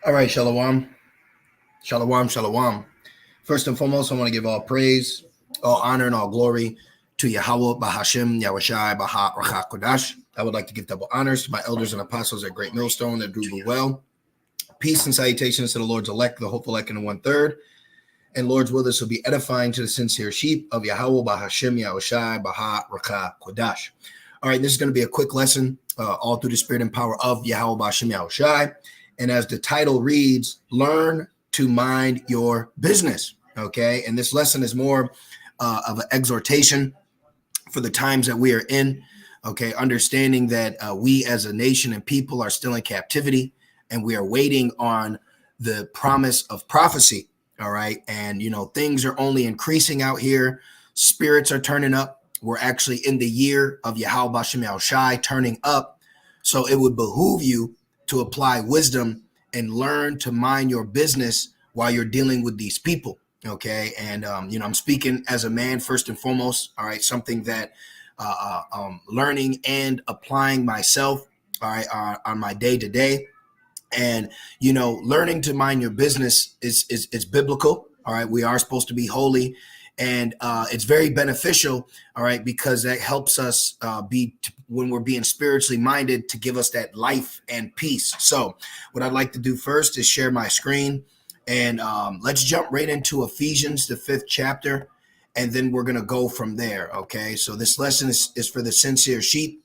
All right, Shalom. Shalom, Shalom. First and foremost, I want to give all praise, all honor, and all glory to Yahweh, Bahashim, Yahushai, Baha, Rachak, Kodash. I would like to give double honors to my elders and apostles at Great Millstone that do well. Peace and salutations to the Lord's elect, the hopeful elect, and the one-third. And Lord's will, this will be edifying to the sincere sheep of Yahweh, Bahashim, Yahushai, Baha, Rachak, Kodash. All right, this is going to be a quick lesson, all through the spirit and power of Yahweh, Bahashim, Yahushai. And as the title reads, learn to mind your business. Okay. And this lesson is more of an exhortation for the times that we are in. Okay. Understanding that we as a nation and people are still in captivity and we are waiting on the promise of prophecy. All right. And, things are only increasing out here. Spirits are turning up. We're actually in the year of Yahweh Bashem Yahushai turning up. So it would behoove you to apply wisdom and learn to mind your business while you're dealing with these people. Okay. And, I'm speaking as a man first and foremost. All right. Something that learning and applying myself. All right. On my day to day. And, learning to mind your business is biblical. All right. We are supposed to be holy. And it's very beneficial, all right, because that helps us when we're being spiritually minded to give us that life and peace. So what I'd like to do first is share my screen and let's jump right into Ephesians, the 5th chapter, and then we're going to go from there. OK, so this lesson is for the sincere sheep.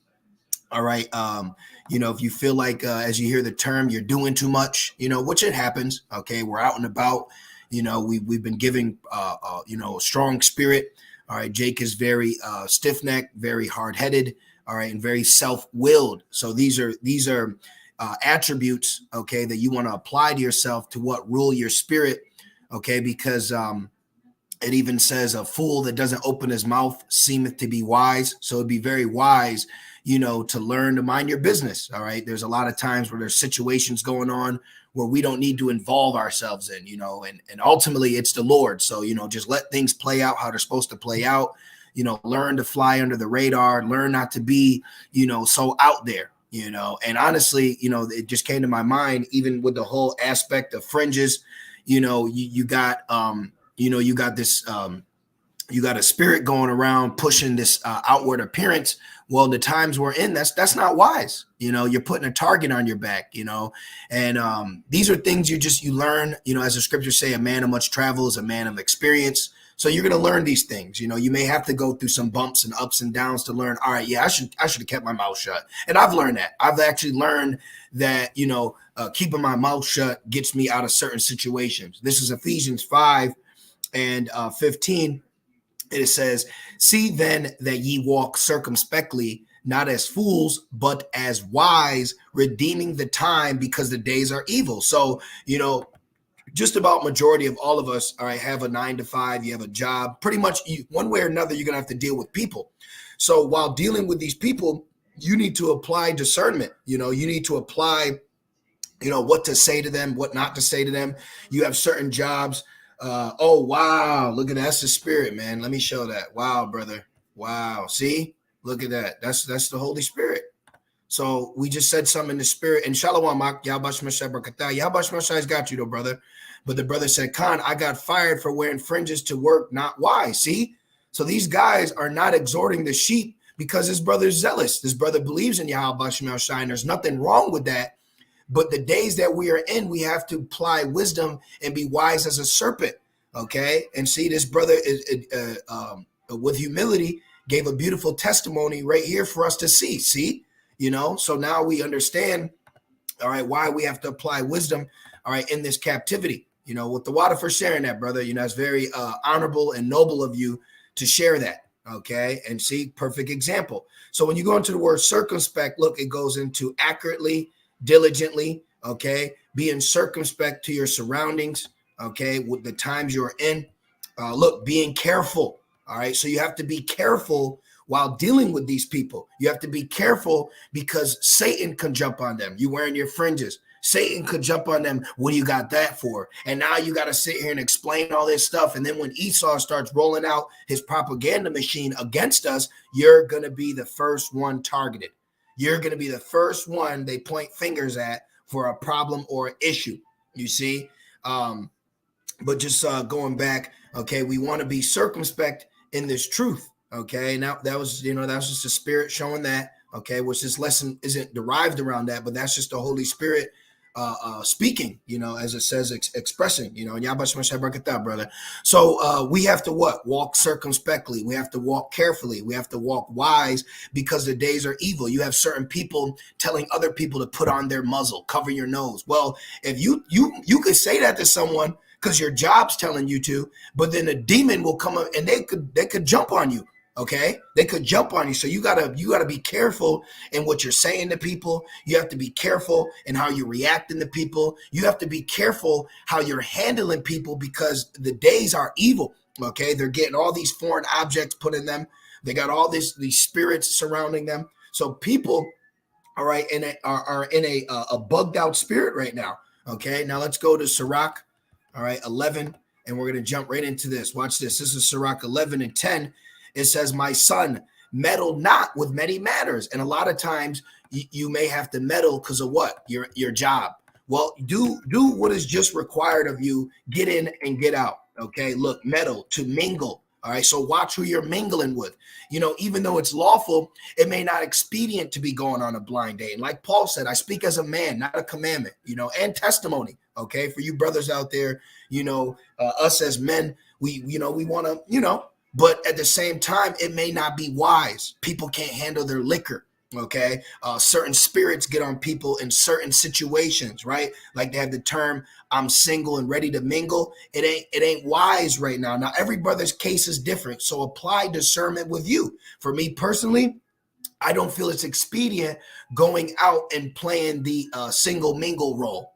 All right. If you feel like as you hear the term, you're doing too much, which it happens. OK, we're out and about. We've been giving, a strong spirit. All right. Jake is very stiff-necked, very hard-headed. All right. And very self-willed. So these are attributes, okay, that you want to apply to yourself to what rule your spirit. Okay. Because it even says a fool that doesn't open his mouth seemeth to be wise. So it'd be very wise, to learn to mind your business. All right. There's a lot of times where there's situations going on where we don't need to involve ourselves in, and ultimately it's the Lord. So, just let things play out how they're supposed to play out, learn to fly under the radar, learn not to be, so out there, and honestly, it just came to my mind, even with the whole aspect of fringes, you got this, you got a spirit going around pushing this outward appearance. Well, the times we're in, that's not wise. You're putting a target on your back, and these are things you learn, as the scriptures say, a man of much travel is a man of experience. So you're going to learn these things. You may have to go through some bumps and ups and downs to learn. All right, yeah, I should have kept my mouth shut. And I've learned that. I've actually learned that, keeping my mouth shut gets me out of certain situations. This is Ephesians 5 and 15. It says, see then that ye walk circumspectly, not as fools, but as wise, redeeming the time because the days are evil. So, just about majority of all of us, all right, have a 9 to 5, you have a job, pretty much one way or another, you're going to have to deal with people. So while dealing with these people, you need to apply discernment. You need to apply, what to say to them, what not to say to them. You have certain jobs. Oh, wow. Look at that. That's the spirit, man. Let me show that. Wow, brother. Wow. See, look at that. That's the Holy Spirit. So we just said something in the spirit. And Shalom, Yabash Mashai Barakatah. Yabash Mashai's got you though, brother. But the brother said, Khan, I got fired for wearing fringes to work. Not why. See? So these guys are not exhorting the sheep because his brother's zealous. This brother believes in Yahweh Bashem Yahushai, and there's nothing wrong with that. But the days that we are in, we have to apply wisdom and be wise as a serpent. Okay. And see, this brother is with humility gave a beautiful testimony right here for us to see. See, so now we understand, all right, why we have to apply wisdom, all right, in this captivity, with the water for sharing that, brother. It's very honorable and noble of you to share that. Okay. And see, perfect example. So when you go into the word circumspect, look, it goes into accurately, diligently, okay, being circumspect to your surroundings, okay, with the times you're in. Look, being careful. All right. So you have to be careful while dealing with these people. You have to be careful because Satan can jump on them. You wearing your fringes. Satan could jump on them. What do you got that for? And now you got to sit here and explain all this stuff. And then when Esau starts rolling out his propaganda machine against us, you're going to be the first one targeted. You're going to be the first one they point fingers at for a problem or an issue. You see, but just going back, okay, we want to be circumspect in this truth. Okay, now that was just the Spirit showing that. Okay, which this lesson isn't derived around that, but that's just the Holy Spirit speaking, as it says, expressing, and Yabashmashabrakata, brother. So we have to what? Walk circumspectly. We have to walk carefully. We have to walk wise because the days are evil. You have certain people telling other people to put on their muzzle, cover your nose. Well, if you could say that to someone because your job's telling you to, but then a demon will come up and they could jump on you. Okay, they could jump on you. So you gotta be careful in what you're saying to people. You have to be careful in how you're reacting to people. You have to be careful how you're handling people because the days are evil. Okay, they're getting all these foreign objects put in them. They got all these spirits surrounding them. So people, all right, are in a bugged out spirit right now. Okay, now let's go to Sirach, all right, 11, and we're gonna jump right into this. Watch this. This is Sirach 11 and 10. It says, my son, meddle not with many matters. And a lot of times you may have to meddle because of what? Your job. Well, do what is just required of you. Get in and get out. Okay, look, meddle, to mingle. All right, so watch who you're mingling with. Even though it's lawful, it may not expedient to be going on a blind date. And like Paul said, I speak as a man, not a commandment, and testimony. Okay, for you brothers out there, us as men, we want to, but at the same time, it may not be wise. People can't handle their liquor. Okay. Certain spirits get on people in certain situations, right? Like they have the term, I'm single and ready to mingle. It ain't wise right now. Now, every brother's case is different. So apply discernment with you. For me personally, I don't feel it's expedient going out and playing the single mingle role.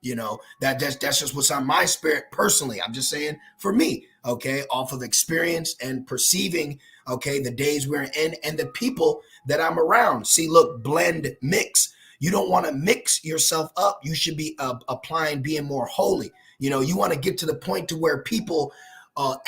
That's just what's on my spirit personally. I'm just saying for me, okay, off of experience and perceiving, okay, the days we're in and the people that I'm around. See, look, blend, mix. You don't want to mix yourself up. You should be applying being more holy. You want to get to the point to where people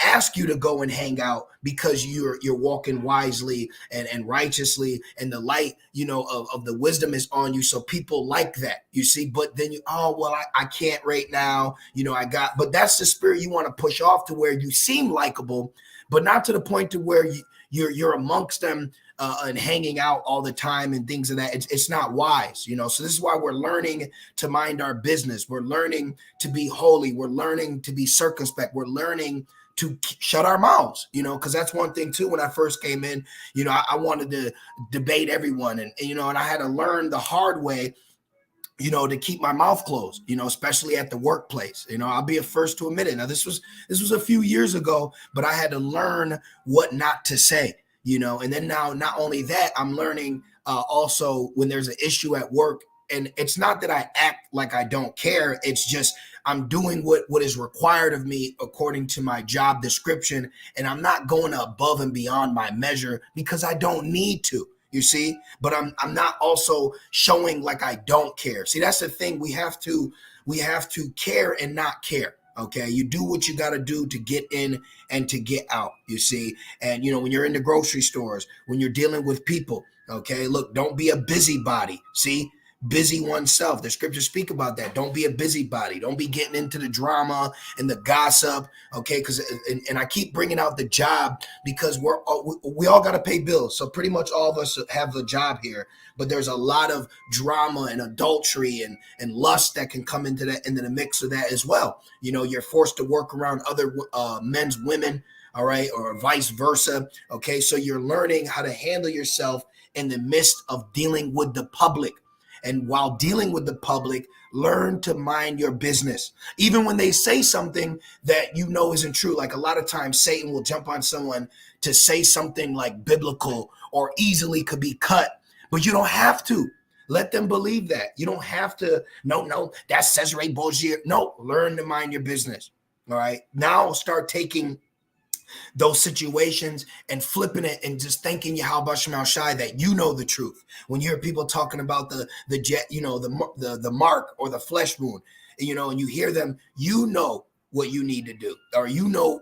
ask you to go and hang out because you're walking wisely and righteously, and the light of the wisdom is on you, so people like that, you see. But then I can't right now, but that's the spirit you want to push off to where you seem likable, but not to the point to where you're amongst them and hanging out all the time and things of that. It's not wise, so this is why we're learning to mind our business. We're learning to be holy. We're learning to be circumspect. We're learning to shut our mouths, because that's one thing too. When I first came in, I wanted to debate everyone, and I had to learn the hard way, to keep my mouth closed, especially at the workplace. I'll be the first to admit it. Now, this was a few years ago, but I had to learn what not to say, and then now, not only that, I'm learning also when there's an issue at work, and it's not that I act like I don't care. It's just I'm doing what is required of me according to my job description, and I'm not going above and beyond my measure because I don't need to. You see, but I'm not also showing like I don't care. See, that's the thing. We have to care and not care. Okay, you do what you got to do to get in and to get out. You see, and when you're in the grocery stores, when you're dealing with people. Okay, look, don't be a busybody. See, busy oneself. The scriptures speak about that. Don't be a busybody. Don't be getting into the drama and the gossip. Okay, because and I keep bringing out the job because we all got to pay bills. So pretty much all of us have a job here, but there's a lot of drama and adultery and lust that can come into the mix of that as well. You're forced to work around other men's women. All right, or vice versa. Okay, so you're learning how to handle yourself in the midst of dealing with the public. And while dealing with the public, learn to mind your business. Even when they say something that isn't true. Like a lot of times Satan will jump on someone to say something like biblical or easily could be cut, but you don't have to. Let them believe that. You don't have to. No, that's Cesare Borgia. No, learn to mind your business. All right. Now start taking those situations and flipping it and just thanking Yahweh Shem Shai that the truth. When you hear people talking about the mark or the flesh wound, and you hear them, what you need to do, or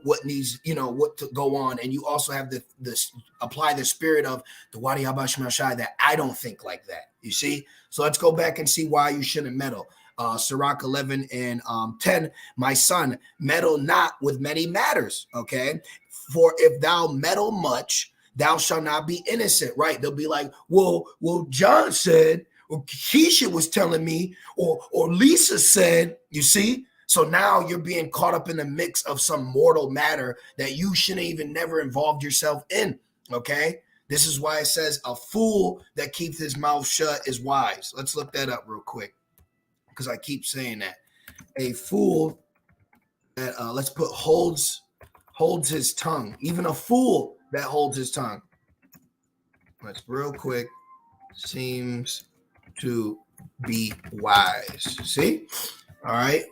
what needs, what to go on, and you also have this apply the spirit of the Wadi Yahweh Shem Shai that I don't think like that. You see, so let's go back and see why you shouldn't meddle. Sirach 11 and 10, my son, meddle not with many matters, okay? For if thou meddle much, thou shalt not be innocent, right? They'll be like, well, John said, or Keisha was telling me, or Lisa said, you see? So now you're being caught up in the mix of some mortal matter that you shouldn't even never involved yourself in, okay? This is why it says a fool that keeps his mouth shut is wise. Let's look that up real quick because I keep saying that. A fool that, let's put holds his tongue. Even a fool that holds his tongue. Let's real quick. Seems to be wise. See? All right.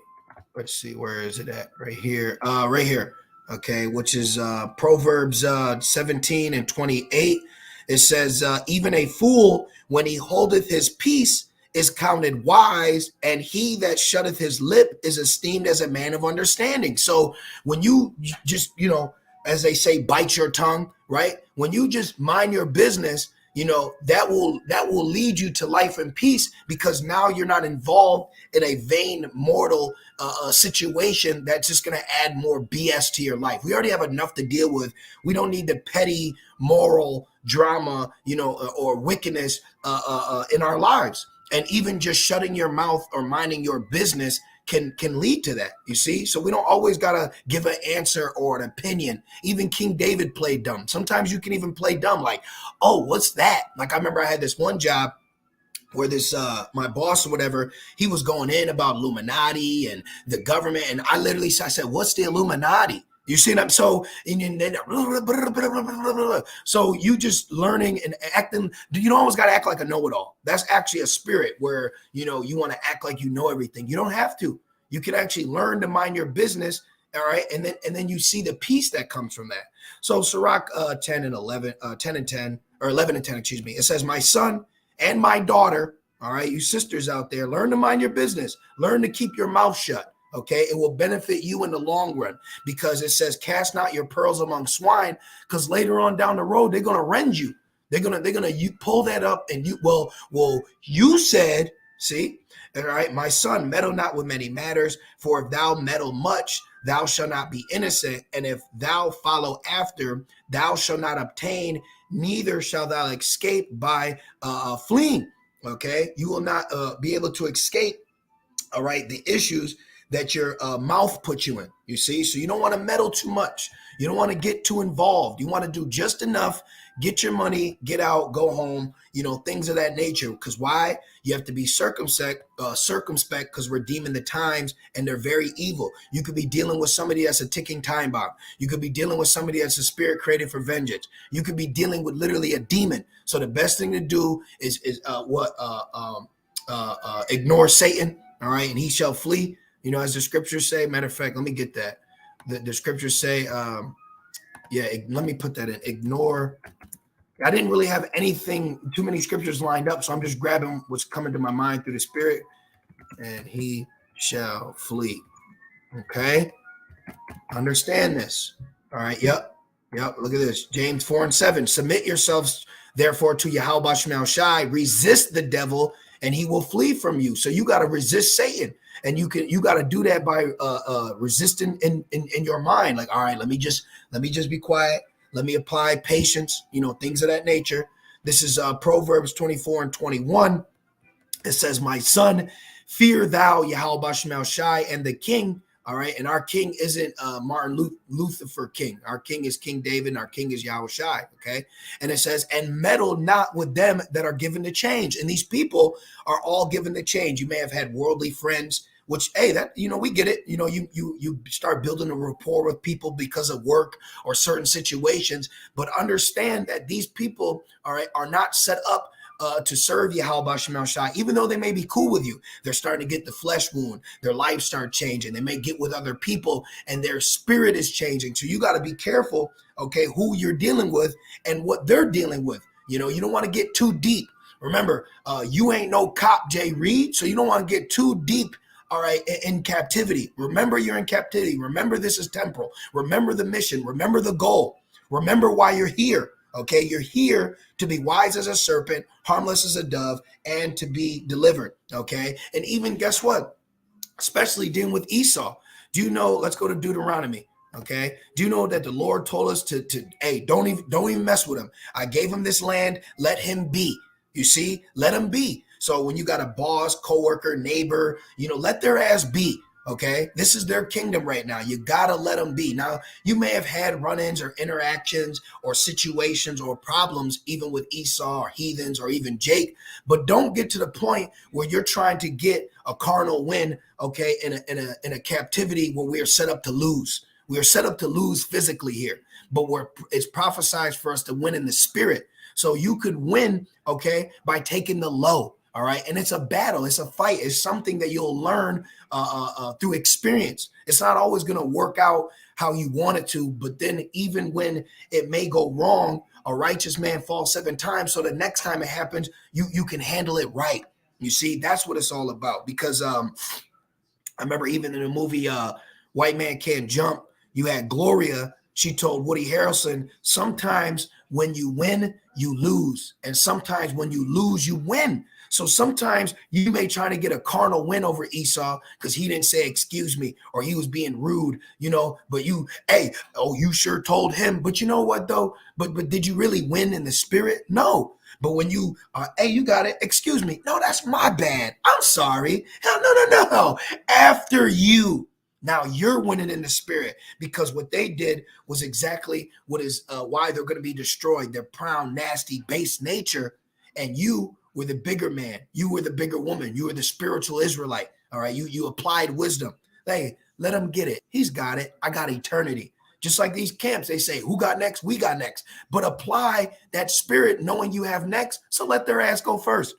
Let's see. Where is it at? Right here. Right here. Okay. Which is Proverbs 17 and 28. It says, even a fool, when he holdeth his peace, is counted wise, and he that shutteth his lip is esteemed as a man of understanding. So when you just, as they say, bite your tongue, right? When you just mind your business, that will lead you to life and peace, because now you're not involved in a vain mortal situation that's just going to add more BS to your life. We already have enough to deal with. We don't need the petty moral drama, or wickedness in our lives. And even just shutting your mouth or minding your business can lead to that, you see? So we don't always got to give an answer or an opinion. Even King David played dumb. Sometimes you can even play dumb, like, oh, what's that? Like, I remember I had this one job where this my boss or whatever, he was going in about Illuminati and the government, and I said, what's the Illuminati? You see what I'm so you just learning and acting. You don't always got to act like a know-it-all. That's actually a spirit where you want to act like you know everything. You don't have to. You can actually learn to mind your business. All right, and then you see the peace that comes from that. So Sirach 10 and 11, 10 and 10, or 11 and 10, excuse me. It says, my son and my daughter, all right, you sisters out there, learn to mind your business. Learn to keep your mouth shut. Okay, it will benefit you in the long run, because it says, cast not your pearls among swine, because later on down the road, they're going to rend you. They're going to you pull that up and you said, see, all right, my son, meddle not with many matters, for if thou meddle much, thou shalt not be innocent. And if thou follow after, thou shalt not obtain, neither shalt thou escape by fleeing. Okay, you will not be able to escape, all right, the issues that your mouth puts you in, you see? So you don't want to meddle too much. You don't want to get too involved. You want to do just enough, get your money, get out, go home, things of that nature. Because why? You have to be circumspect because we're deeming the times, and they're very evil. You could be dealing with somebody that's a ticking time bomb. You could be dealing with somebody that's a spirit created for vengeance. You could be dealing with literally a demon. So the best thing to do is ignore Satan, all right, and he shall flee. As the scriptures say. Matter of fact, let me get that. The scriptures say, let me put that in. Ignore. I didn't really have too many scriptures lined up, so I'm just grabbing what's coming to my mind through the Spirit. And he shall flee. Okay? Understand this. All right, yep. Look at this. James 4 and 7. Submit yourselves, therefore, to Yahweh Shemel Shai. Resist the devil, and he will flee from you. So you got to resist Satan. And you got to do that by resisting in your mind. Like, all right, let me just be quiet. Let me apply patience, things of that nature. This is Proverbs 24 and 21. It says, my son, fear thou Yahweh Shemel Shai and the king. All right. And our king isn't Martin Luther King. Our king is King David, and our king is Yahweh Shai. Okay. And it says, and meddle not with them that are given to change. And these people are all given to change. You may have had worldly friends, which, hey, that, we get it. You start building a rapport with people because of work or certain situations, but understand that these people, all right, are not set up to serve Yahweh Shemel Shai. Even though they may be cool with you, they're starting to get the flesh wound. Their lives start changing. They may get with other people and their spirit is changing. So you got to be careful, okay, who you're dealing with and what they're dealing with. You don't want to get too deep. Remember, you ain't no cop, Jay Reed, so you don't want to get too deep, all right, in captivity. Remember, you're in captivity. Remember, this is temporal. Remember the mission. Remember the goal. Remember why you're here. Okay, you're here to be wise as a serpent, harmless as a dove, and to be delivered. Okay, and even guess what? Especially dealing with Esau. Do you know? Let's go to Deuteronomy. Okay. Do you know that the Lord told us to hey, don't even mess with him. I gave him this land. Let him be. You see, let him be. So when you got a boss, coworker, neighbor, let their ass be. Okay, this is their kingdom right now. You gotta let them be. Now, you may have had run-ins or interactions or situations or problems, even with Esau or heathens or even Jake, but don't get to the point where you're trying to get a carnal win, okay, in a captivity where we are set up to lose. We are set up to lose physically here, but it's prophesied for us to win in the spirit. So you could win, okay, by taking the low. All right. And it's a battle. It's a fight. It's something that you'll learn through experience. It's not always going to work out how you want it to. But then even when it may go wrong, a righteous man falls 7 times. So the next time it happens, you can handle it right. You see, that's what it's all about. Because I remember even in the movie White Man Can't Jump, you had Gloria. She told Woody Harrelson, sometimes when you win, you lose. And sometimes when you lose, you win. So sometimes you may try to get a carnal win over Esau because he didn't say, excuse me, or he was being rude, but you sure told him. But you know what, though? But did you really win in the spirit? No. But when you, hey, you got it. Excuse me. No, that's my bad. I'm sorry. Hell, no. After you. Now you're winning in the spirit, because what they did was exactly what is why they're going to be destroyed. Their proud, nasty, base nature. And you were the bigger man. You were the bigger woman. You were the spiritual Israelite. All right. You applied wisdom. Hey, let him get it. He's got it. I got eternity. Just like these camps, they say, who got next? We got next. But apply that spirit knowing you have next. So let their ass go first.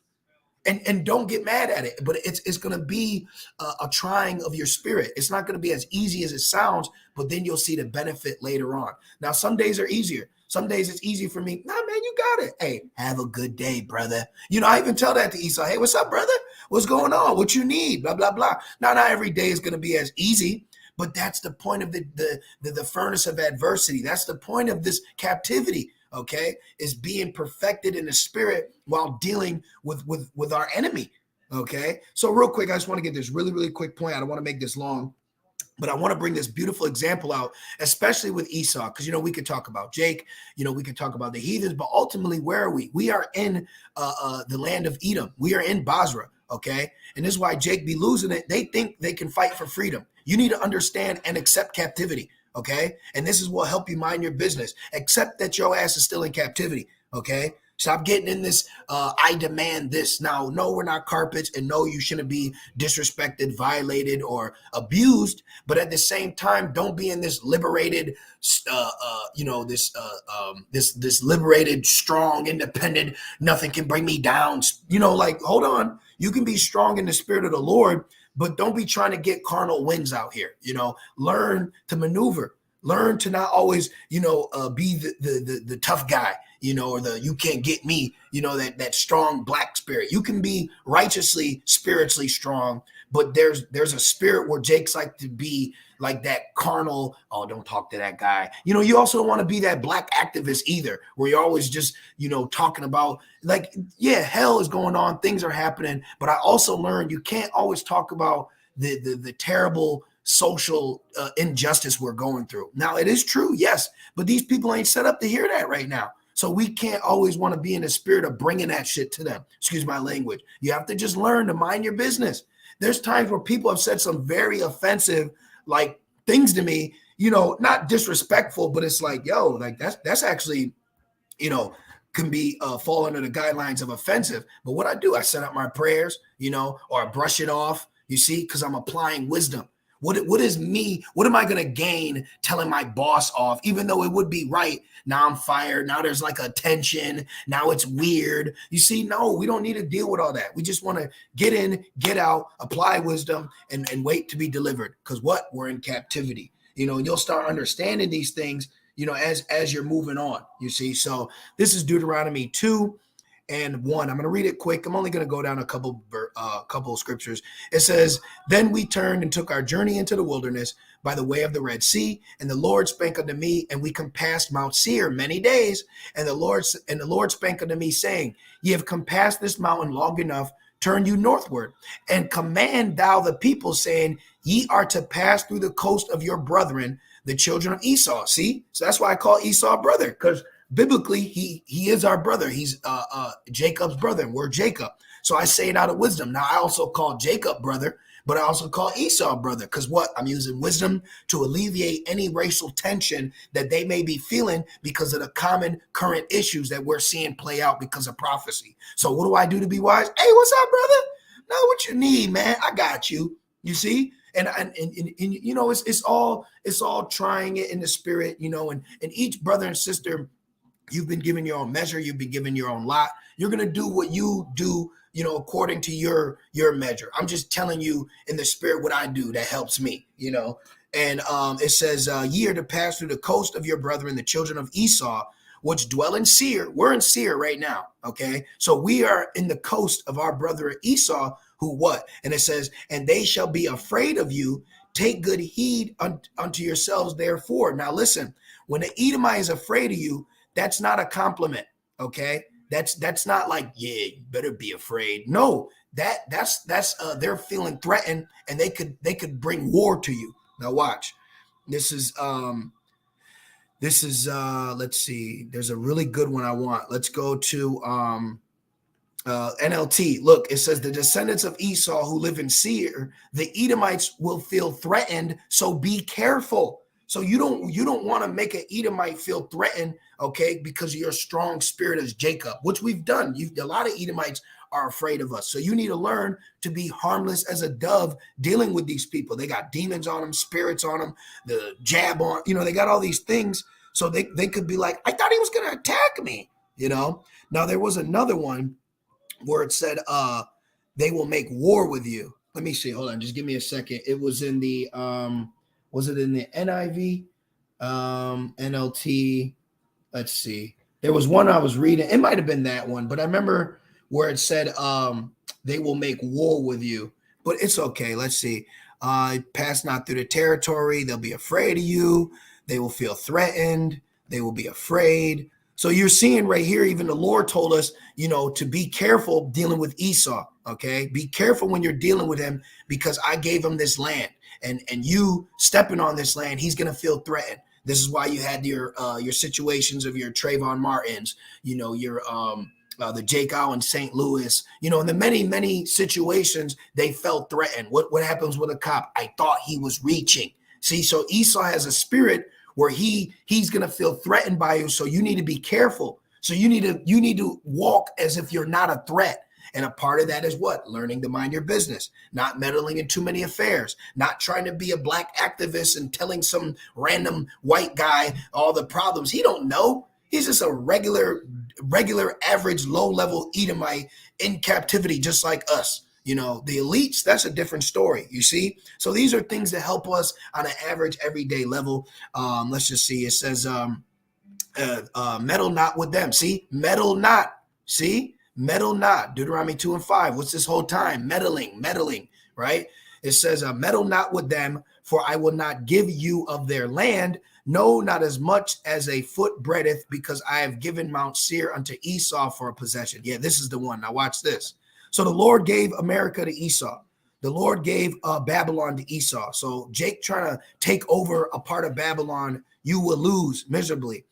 And don't get mad at it. But it's going to be a trying of your spirit. It's not going to be as easy as it sounds, but then you'll see the benefit later on. Now, some days are easier. Some days it's easy for me. Nah, man, you got it. Hey, have a good day, brother. I even tell that to Esau. Hey, what's up, brother? What's going on? What you need? Blah, blah, blah. Now, not every day is going to be as easy, but that's the point of the furnace of adversity. That's the point of this captivity. Okay, is being perfected in the spirit while dealing with our enemy. Okay, so real quick, I just want to get this really, really quick point. I don't want to make this long, but I want to bring this beautiful example out, especially with Esau, because, we could talk about Jake, we could talk about the heathens, but ultimately, where are we? We are in the land of Edom. We are in Basra, okay? And this is why Jake be losing it. They think they can fight for freedom. You need to understand and accept captivity, okay? And this is what help you mind your business. Accept that your ass is still in captivity, okay? Stop getting in this, I demand this. Now, no, we're not carpets, and no, you shouldn't be disrespected, violated, or abused. But at the same time, don't be in this liberated, this liberated, strong, independent, nothing can bring me down. Hold on. You can be strong in the spirit of the Lord, but don't be trying to get carnal wins out here. Learn to maneuver. Learn to not always, be the tough guy, or the you can't get me, that strong black spirit. You can be righteously, spiritually strong, but there's a spirit where Jake's like to be like that carnal. Oh, don't talk to that guy. You also don't want to be that black activist either, where you're always just, talking about hell is going on, things are happening. But I also learned you can't always talk about the terrible social injustice we're going through. Now, it is true, yes, but these people ain't set up to hear that right now. So we can't always want to be in the spirit of bringing that shit to them. Excuse my language. You have to just learn to mind your business. There's times where people have said some very offensive things to me, not disrespectful, but it's that's actually, can be fall under the guidelines of offensive. But what I do, I set up my prayers, or I brush it off, you see, because I'm applying wisdom. What am I going to gain telling my boss off, even though it would be right? Now I'm fired. Now there's a tension. Now it's weird. You see, no, we don't need to deal with all that. We just want to get in, get out, apply wisdom, and wait to be delivered. Because we're in captivity, and you'll start understanding these things, as you're moving on, you see. So this is Deuteronomy 2:1. I'm going to read it quick. I'm only going to go down a couple couple of scriptures. It says, then we turned and took our journey into the wilderness by the way of the Red Sea, and the Lord spake unto me, and we compassed Mount Seir many days. And the Lord spake unto me, saying, ye have compassed this mountain long enough. Turn you northward, and command thou the people, saying, ye are to pass through the coast of your brethren, the children of Esau. See, so that's why I call Esau brother, because biblically he is our brother. He's Jacob's brother, and we're Jacob. So I say it out of wisdom. Now I also call Jacob brother, but I also call Esau brother, because what? I'm using wisdom to alleviate any racial tension that they may be feeling because of the common current issues that we're seeing play out because of prophecy. So what do I do to be wise? Hey, what's up, brother? No, what you need, man? I got you. You see? And you know, it's all trying it in the spirit, you know, and each brother and sister, you've been given your own measure, you've been given your own lot. You're gonna do what you do, you know, according to your measure. I'm just telling you in the spirit what I do that helps me, you know. And it says, ye are to pass through the coast of your brethren, the children of Esau, which dwell in Seir. We're in Seir right now, okay? So we are in the coast of our brother Esau, who what? And it says, and they shall be afraid of you. Take good heed unto yourselves, therefore. Now listen, when the Edomite is afraid of you, that's not a compliment, okay? That's not like, yeah, you better be afraid. No, that's they're feeling threatened, and they could bring war to you. Now watch. This is let's see. There's a really good one I want. Let's go to NLT. Look, it says the descendants of Esau who live in Seir, the Edomites will feel threatened, so be careful. So you don't want to make an Edomite feel threatened, okay, because of your strong spirit as Jacob, which we've done. A lot of Edomites are afraid of us. So you need to learn to be harmless as a dove dealing with these people. They got demons on them, spirits on them, the jab on, you know, they got all these things. So they could be like, I thought he was going to attack me, you know. Now there was another one where it said, they will make war with you. Let me see. Hold on. Just give me a second. It was in the, was it in the NIV, NLT? Let's see. There was one I was reading. It might have been that one, but I remember where it said, they will make war with you, but it's okay. Let's see. Pass not through the territory. They'll be afraid of you. They will feel threatened. They will be afraid. So you're seeing right here, even the Lord told us, you know, to be careful dealing with Esau. Okay. Be careful when you're dealing with him, because I gave him this land, and you stepping on this land, he's going to feel threatened. This is why you had your situations of your Trayvon Martins, you know, your, the Jake Allen St. Louis, you know, in the many situations, they felt threatened. What happens with a cop? I thought he was reaching. See, so Esau has a spirit where he's going to feel threatened by you. So you need to be careful. So you need to walk as if you're not a threat. And a part of that is what? Learning to mind your business, not meddling in too many affairs, not trying to be a black activist and telling some random white guy all the problems. He don't know. He's just a regular, average, low-level Edomite in captivity, just like us. You know, the elites, that's a different story, you see? So these are things that help us on an average, everyday level. Let's just see. It says, meddle not with them. See? Meddle not. See? Meddle not. Deuteronomy 2:5. What's this whole time? Meddling, right? It says, meddle not with them, for I will not give you of their land, no, not as much as a foot breadth, because I have given Mount Seir unto Esau for a possession. Yeah, this is the one. Now watch this. So the Lord gave America to Esau. The Lord gave Babylon to Esau. So Jake trying to take over a part of Babylon, you will lose miserably.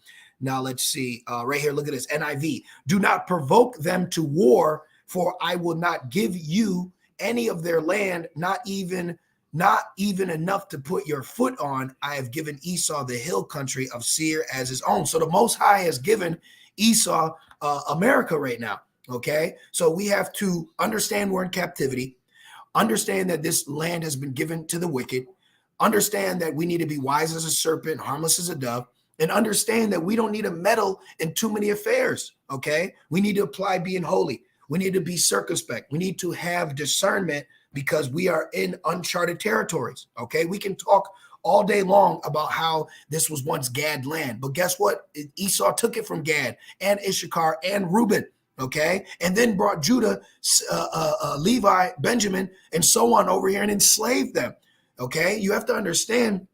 Now let's see. Right here, look at this. NIV. Do not provoke them to war, for I will not give you any of their land, not even enough to put your foot on. I have given Esau the hill country of Seir as his own. So the Most High has given Esau America right now. Okay, so we have to understand we're in captivity, understand that this land has been given to the wicked, understand that we need to be wise as a serpent, harmless as a dove, and understand that we don't need to meddle in too many affairs. Okay, we need to apply being holy. We need to be circumspect. We need to have discernment, because we are in uncharted territories. Okay, we can talk all day long about how this was once Gad land, but guess what? Esau took it from Gad and Issachar and Reuben. okay? And then brought Judah, Levi, Benjamin, and so on over here and enslaved them, okay? You have to understand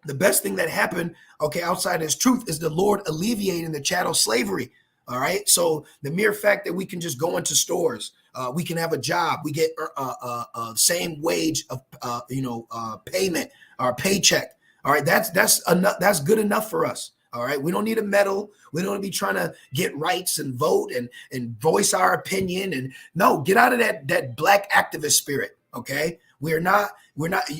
the best thing that happened, okay, outside his truth is the Lord alleviating the chattel slavery. All right. So the mere fact that we can just go into stores, we can have a job, we get same wage of payment or paycheck. All right, that's enough. That's good enough for us. All right, we don't need a medal. We don't be trying to get rights and vote and voice our opinion. And no, get out of that black activist spirit. Okay, we're not.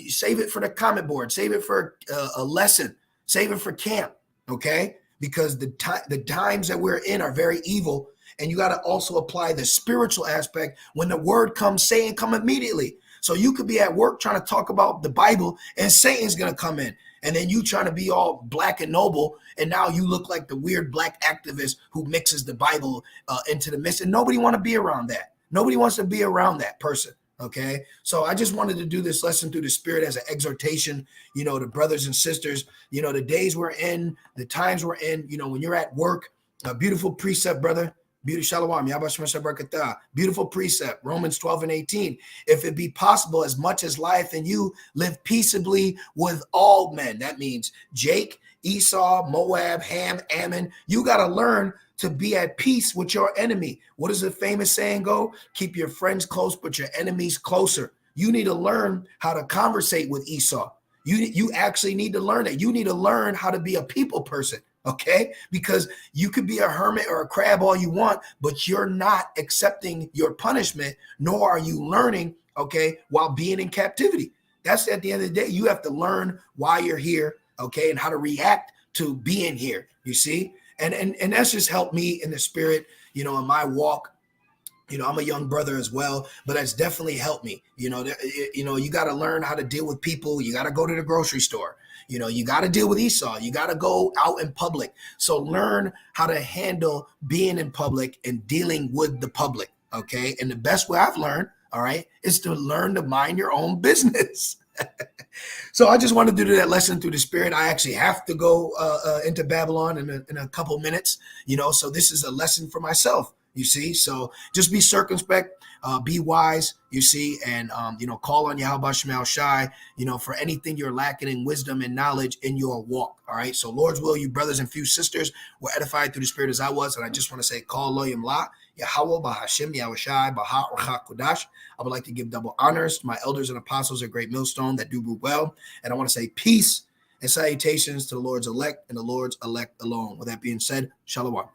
Save it for the comment board. Save it for a lesson. Save it for camp. Okay, because the times that we're in are very evil, and you got to also apply the spiritual aspect. When the word comes, Satan come immediately. So you could be at work trying to talk about the Bible, and Satan's gonna come in. And then you trying to be all black and noble, and now you look like the weird black activist who mixes the Bible into the mix. And nobody want to be around that. Nobody wants to be around that person. Okay, so I just wanted to do this lesson through the Spirit as an exhortation, to brothers and sisters, the days we're in, the times we're in, when you're at work. A beautiful precept, brother. Shalom. Beautiful precept. Romans 12:18. If it be possible, as much as lieth in you, live peaceably with all men. That means Jake, Esau, Moab, Ham, Ammon. You got to learn to be at peace with your enemy. What does the famous saying go? Keep your friends close, but your enemies closer. You need to learn how to conversate with Esau. You actually need to learn it. You need to learn how to be a people person. Okay, because you could be a hermit or a crab all you want, but you're not accepting your punishment, nor are you learning, okay, while being in captivity. That's at the end of the day, you have to learn why you're here, okay, and how to react to being here, you see? And that's just helped me in the spirit, in my walk. I'm a young brother as well, but that's definitely helped me. You got to learn how to deal with people. You got to go to the grocery store. You got to deal with Esau. You got to go out in public. So learn how to handle being in public and dealing with the public. Okay. And the best way I've learned, all right, is to learn to mind your own business. So I just wanted to do that lesson through the Spirit. I actually have to go into Babylon in a couple minutes, so this is a lesson for myself. You see, so just be circumspect, be wise, you see, and, call on Yahweh Shemel Shai, for anything you're lacking in wisdom and knowledge in your walk. All right. So Lord's will, you brothers and few sisters were edified through the Spirit as I was. And I just want to say, call Loyim La, Yahweh, Bahashim, Yahweh Shai, Baha, Rachak, Kodash. I would like to give double honors to my elders and apostles at Great Millstone that do root well. And I want to say peace and salutations to the Lord's elect and the Lord's elect alone. With that being said, Shalom.